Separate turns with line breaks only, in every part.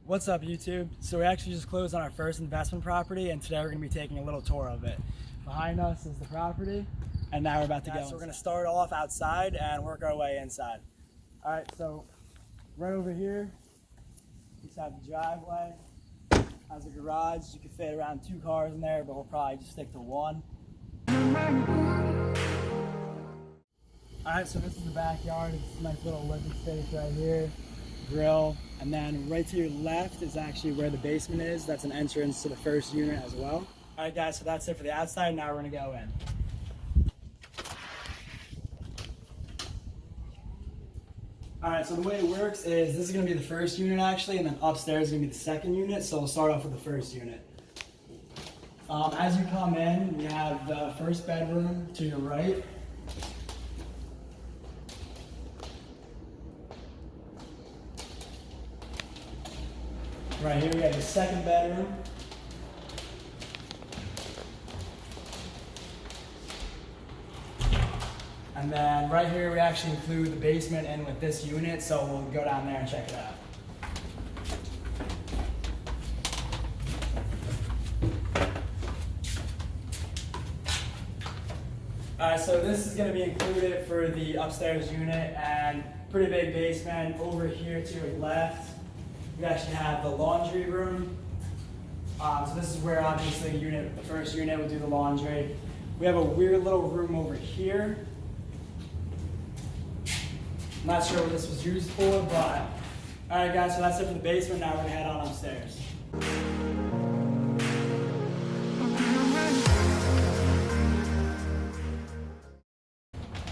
What's up, YouTube? So we actually just closed on our first investment property, and today we're going to be taking a little tour of it. Behind us is the property, and now we're about to go. So we're going to start off outside and work our way inside. All right, so right over here, we have the driveway. Has a garage. You can fit around 2 cars in there, but we'll probably just stick to 1. All right, so this is the backyard. It's a nice little living space right here. Grill, and then right to your left is actually where the basement is. That's an entrance to the first unit as well. All right, guys, so that's it for the outside. Now we're gonna go in. All right, so the way it works is this is gonna be the first unit actually, and then upstairs is gonna be the second unit. So we'll start off with the first unit. As you come in, we have the first bedroom to your right. Right here we have the second bedroom. And then right here we actually include the basement in with this unit, so we'll go down there and check it out. Alright, so this is going to be included for the upstairs unit, and pretty big basement. Over here to your left, we actually have the laundry room. So this is where obviously the first unit would do the laundry. We have a weird little room over here. I'm not sure what this was used for, but alright guys, so that's it for the basement. Now we're gonna head on upstairs.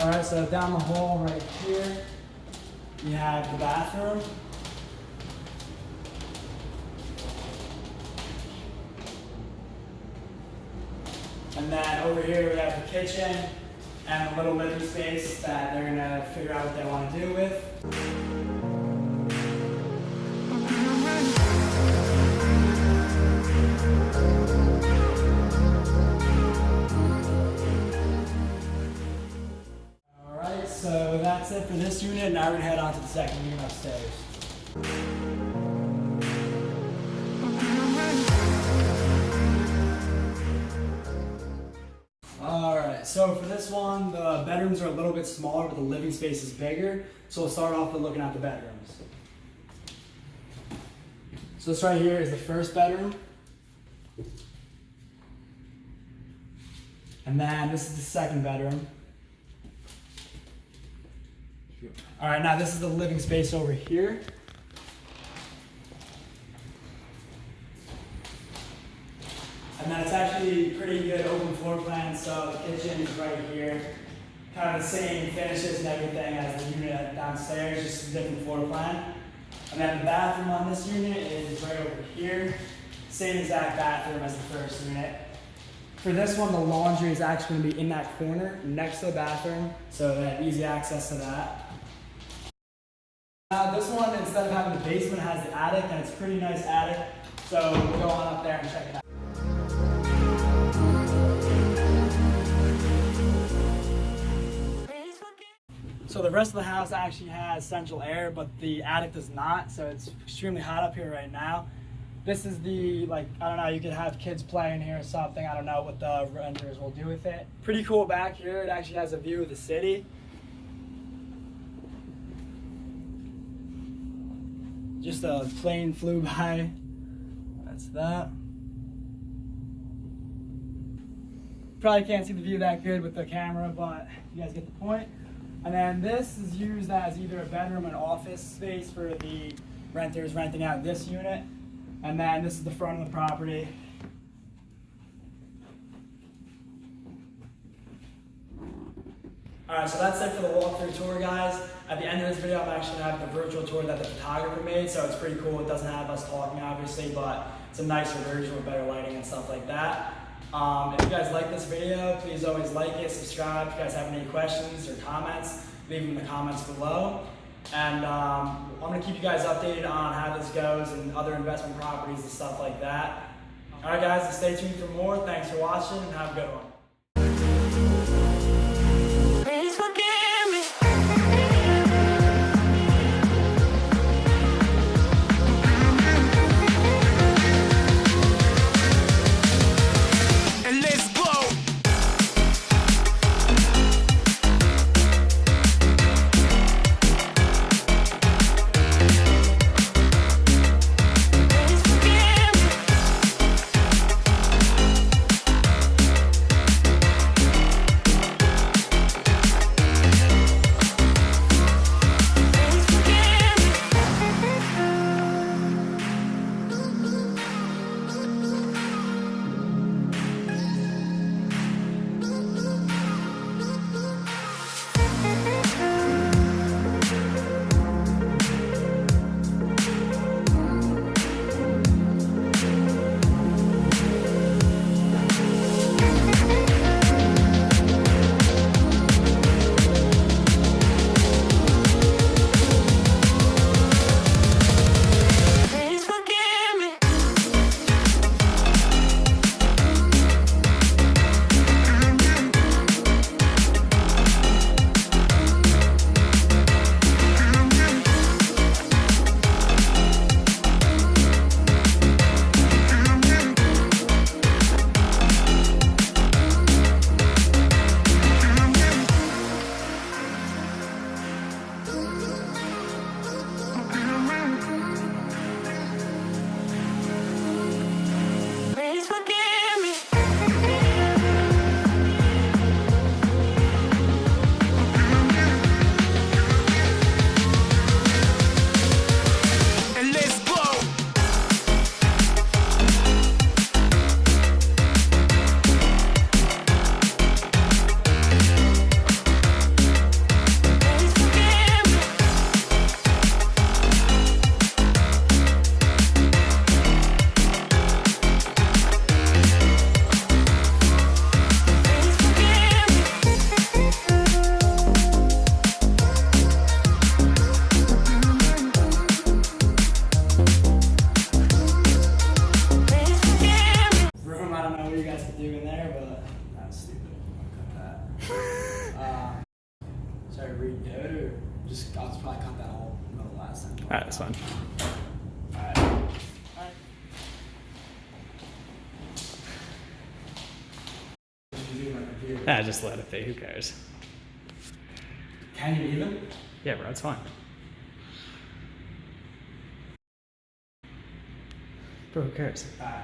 Alright, so down the hall right here, you have the bathroom. And then over here we have the kitchen and a little living space that they're gonna figure out what they want to do with. All right, so that's it for this unit. Now we're gonna head on to the second unit upstairs. So for this one, the bedrooms are a little bit smaller, but the living space is bigger. So we'll start off with looking at the bedrooms. So this right here is the first bedroom. And then this is the second bedroom. All right, now this is the living space over here. And then it's actually pretty good open floor plan, so the kitchen is right here. Kind of the same finishes and everything as the unit downstairs, just a different floor plan. And then the bathroom on this unit is right over here. Same exact bathroom as the first unit. For this one, the laundry is actually going to be in that corner next to the bathroom, so they have easy access to that. This one, instead of having the basement, has the attic, and it's a pretty nice attic. So we'll go on up there and check it out. So the rest of the house actually has central air, but the attic does not, so it's extremely hot up here right now. This is the, I don't know, you could have kids playing here or something. I don't know what the renters will do with it. Pretty cool back here. It actually has a view of the city. Just a plane flew by. That's that. Probably can't see the view that good with the camera, but you guys get the point. And then this is used as either a bedroom and office space for the renters renting out this unit. And then this is the front of the property. Alright, so that's it for the walkthrough tour, guys. At the end of this video, I'm actually going to have the virtual tour that the photographer made, so it's pretty cool. It doesn't have us talking, obviously, but it's a nicer version with better lighting and stuff like that. If you guys like this video, please always like it, subscribe. If you guys have any questions or comments, leave them in the comments below. And I'm going to keep you guys updated on how this goes and other investment properties and stuff like that. Alright guys, stay tuned for more. Thanks for watching and have a good one. redo. I'll just probably cut that whole middle last time.
Alright, that's fine.
Alright. Alright.
Just let it be. Who cares?
Can you even?
Yeah, bro, it's fine. Bro, who cares?
Alright.